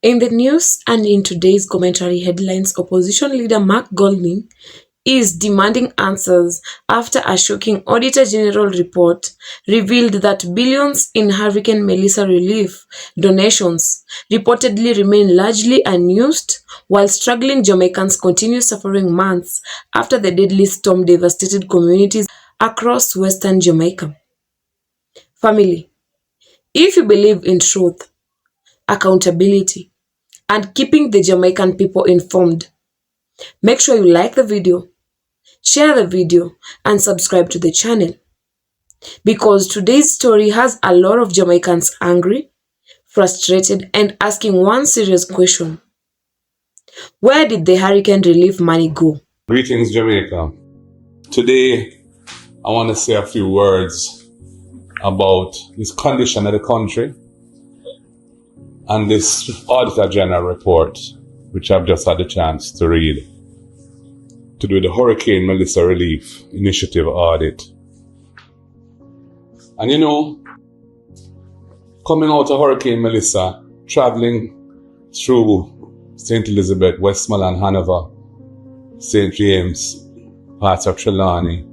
In the news and in today's commentary headlines, opposition leader Mark Golding is demanding answers after a shocking Auditor General report revealed that billions in Hurricane Melissa relief donations reportedly remain largely unused, while struggling Jamaicans continue suffering months after the deadly storm devastated communities across western Jamaica. Family, if you believe in truth, accountability, and keeping the Jamaican people informed, make sure you like the video, share the video, and subscribe to the channel. Because today's story has a lot of Jamaicans angry, frustrated, and asking one serious question. Where did the hurricane relief money go? Greetings, Jamaica. Today, I want to say a few words about this condition of the country and this Auditor General report, which I've just had the chance to read, to do the Hurricane Melissa Relief Initiative audit. And you know, coming out of Hurricane Melissa, traveling through St. Elizabeth, Westmoreland, Hanover, St. James, parts of Trelawney,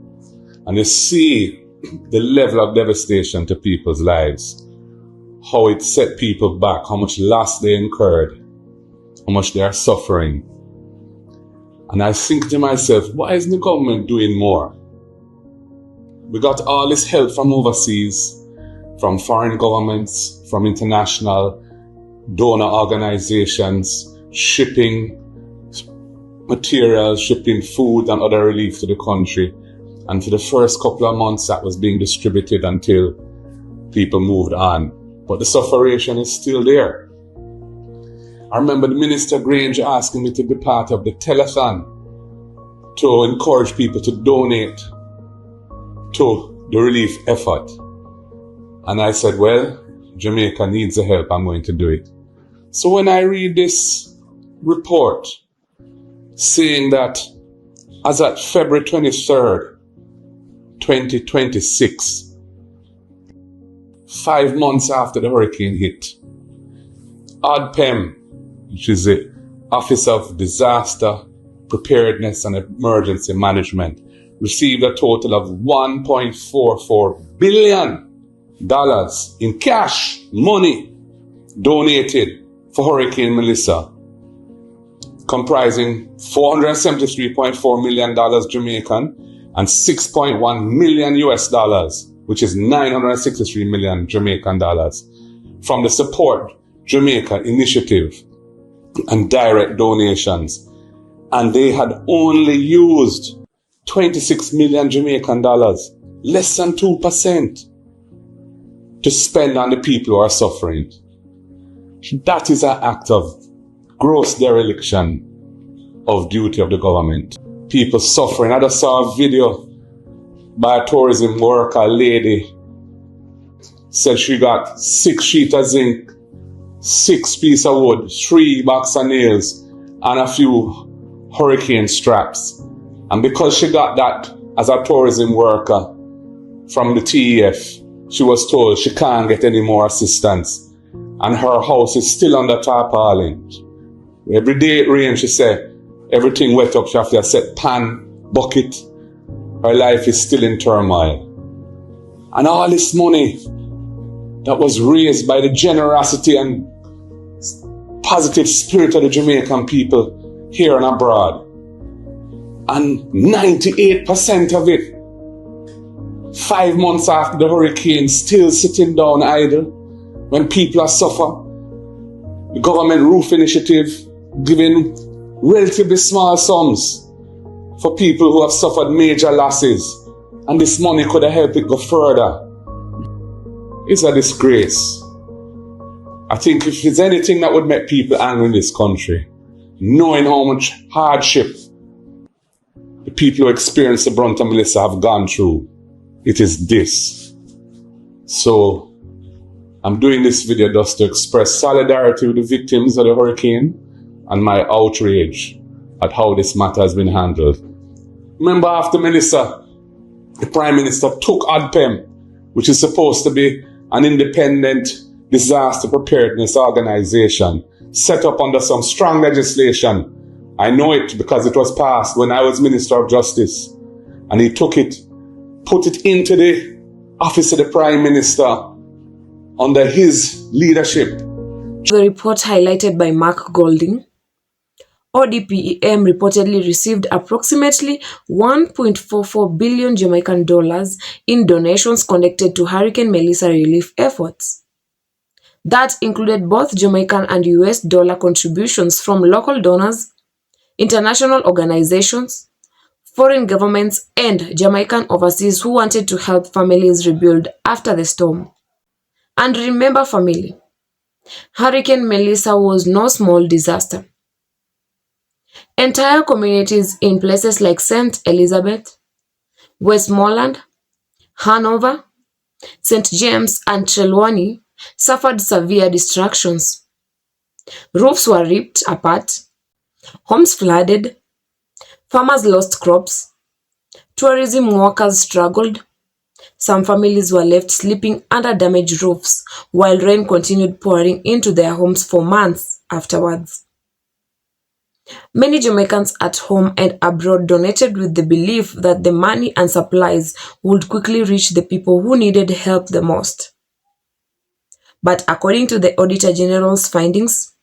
and you see the level of devastation to people's lives, how it set people back, how much loss they incurred, how much they are suffering. And I think to myself, why isn't the government doing more? We got all this help from overseas, from foreign governments, from international donor organizations, shipping materials, shipping food and other relief to the country. And for the first couple of months, that was being distributed until people moved on. But the suffering is still there. I remember the Minister Grange asking me to be part of the telethon to encourage people to donate to the relief effort. And I said, well, Jamaica needs the help, I'm going to do it. So when I read this report saying that as at February 23rd, 2026, 5 months after the hurricane hit, ODPEM, which is the Office of Disaster Preparedness and Emergency Management, received a total of $1.44 billion in cash money donated for Hurricane Melissa, comprising $473.4 million Jamaican and $6.1 million US dollars, which is 963 million Jamaican dollars, from the Support Jamaica Initiative and direct donations. And they had only used 26 million Jamaican dollars, less than 2%, to spend on the people who are suffering. That is an act of gross dereliction of duty of the government. People suffering. I just saw a video by a tourism worker lady, said she got 6 sheets of zinc, 6 pieces of wood, 3 boxes of nails, and a few hurricane straps. And because she got that as a tourism worker from the TEF, she was told she can't get any more assistance. And her house is still under tarpaulin. Every day it rains, she said, everything wet up. She have to set pan, bucket. Her life is still in turmoil. And all this money that was raised by the generosity and positive spirit of the Jamaican people here and abroad. And 98% of it, 5 months after the hurricane, still sitting down idle when people are suffering. The government roof initiative giving relatively small sums for people who have suffered major losses, and this money could have helped it go further. It's a disgrace. I think if there's anything that would make people angry in this country, knowing how much hardship the people who experience the brunt of Melissa have gone through, it is this. So I'm doing this video just to express solidarity with the victims of the hurricane and my outrage at how this matter has been handled. Remember, after Melissa, the Prime Minister took ODPEM, which is supposed to be an independent disaster preparedness organization, set up under some strong legislation. I know it because it was passed when I was Minister of Justice. And he took it, put it into the office of the Prime Minister under his leadership. The report highlighted by Mark Golding, ODPEM reportedly received approximately 1.44 billion Jamaican dollars in donations connected to Hurricane Melissa relief efforts. That included both Jamaican and US dollar contributions from local donors, international organizations, foreign governments, and Jamaican overseas who wanted to help families rebuild after the storm. And remember, family, Hurricane Melissa was no small disaster. Entire communities in places like St. Elizabeth, Westmoreland, Hanover, St. James, and Trelawney suffered severe destructions. Roofs were ripped apart, homes flooded, farmers lost crops, tourism workers struggled, some families were left sleeping under damaged roofs while rain continued pouring into their homes for months afterwards. Many Jamaicans at home and abroad donated with the belief that the money and supplies would quickly reach the people who needed help the most. But according to the Auditor General's findings,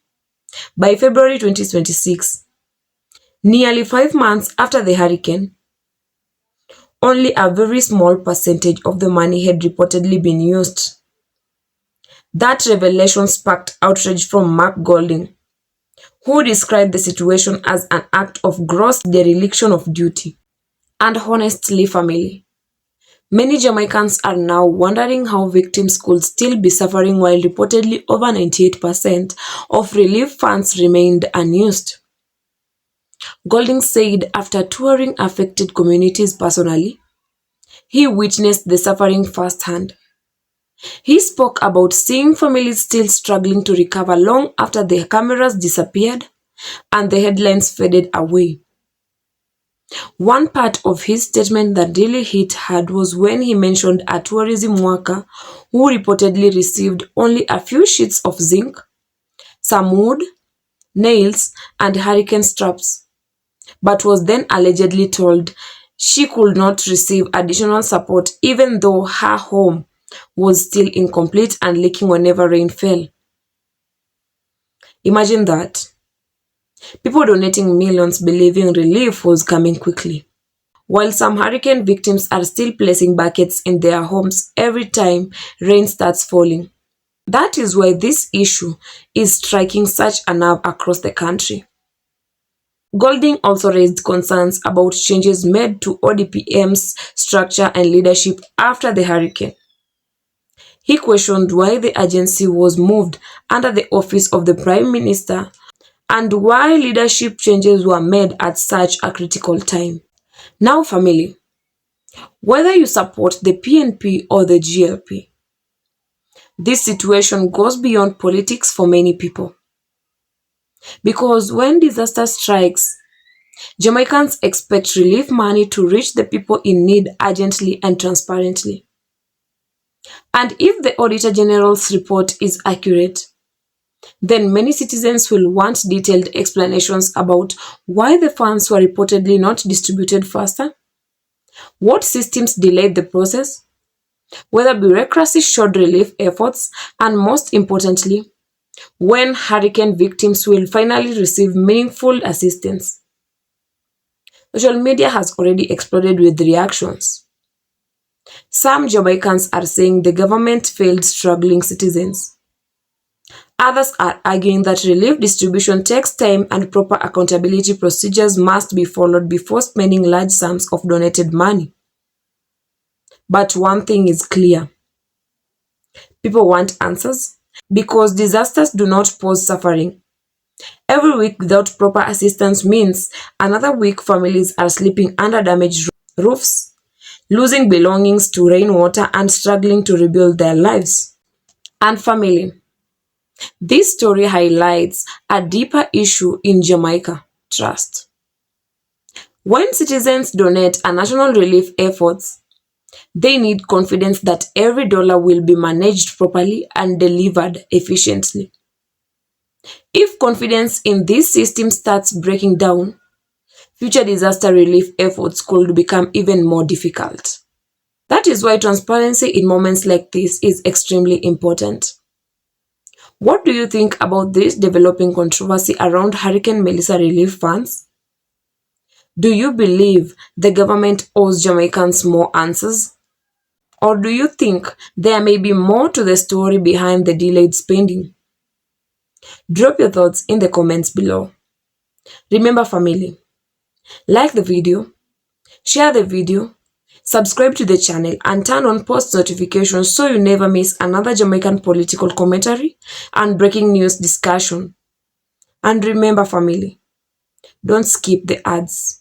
by February 2026, nearly 5 months after the hurricane, only a very small percentage of the money had reportedly been used. That revelation sparked outrage from Mark Golding, who described the situation as an act of gross dereliction of duty. And honestly, family, many Jamaicans are now wondering how victims could still be suffering while reportedly over 98% of relief funds remained unused. Golding said after touring affected communities personally, he witnessed the suffering firsthand. He spoke about seeing families still struggling to recover long after the cameras disappeared and the headlines faded away. One part of his statement that really hit hard was when he mentioned a tourism worker who reportedly received only a few sheets of zinc, some wood, nails, and hurricane straps, but was then allegedly told she could not receive additional support even though her home was still incomplete and leaking whenever rain fell. Imagine that. People donating millions believing relief was coming quickly, while some hurricane victims are still placing buckets in their homes every time rain starts falling. That is why this issue is striking such a nerve across the country. Golding also raised concerns about changes made to ODPM's structure and leadership after the hurricane. He questioned why the agency was moved under the office of the Prime Minister and why leadership changes were made at such a critical time. Now, family, whether you support the PNP or the GLP, this situation goes beyond politics for many people. Because when disaster strikes, Jamaicans expect relief money to reach the people in need urgently and transparently. And if the Auditor General's report is accurate, then many citizens will want detailed explanations about why the funds were reportedly not distributed faster, what systems delayed the process, whether bureaucracy showed relief efforts, and most importantly, when hurricane victims will finally receive meaningful assistance. Social media has already exploded with reactions. Some Jamaicans are saying the government failed struggling citizens. Others are arguing that relief distribution takes time and proper accountability procedures must be followed before spending large sums of donated money. But one thing is clear. People want answers because disasters do not pause suffering. Every week without proper assistance means another week families are sleeping under damaged roofs, losing belongings to rainwater and struggling to rebuild their lives. And family, this story highlights a deeper issue in Jamaica: trust. When citizens donate a national relief efforts, they need confidence that every dollar will be managed properly and delivered efficiently. If confidence in this system starts breaking down, future disaster relief efforts could become even more difficult. That is why transparency in moments like this is extremely important. What do you think about this developing controversy around Hurricane Melissa relief funds? Do you believe the government owes Jamaicans more answers? Or do you think there may be more to the story behind the delayed spending? Drop your thoughts in the comments below. Remember, family, like the video, share the video, subscribe to the channel, and turn on post notifications so you never miss another Jamaican political commentary and breaking news discussion. And remember, family, don't skip the ads.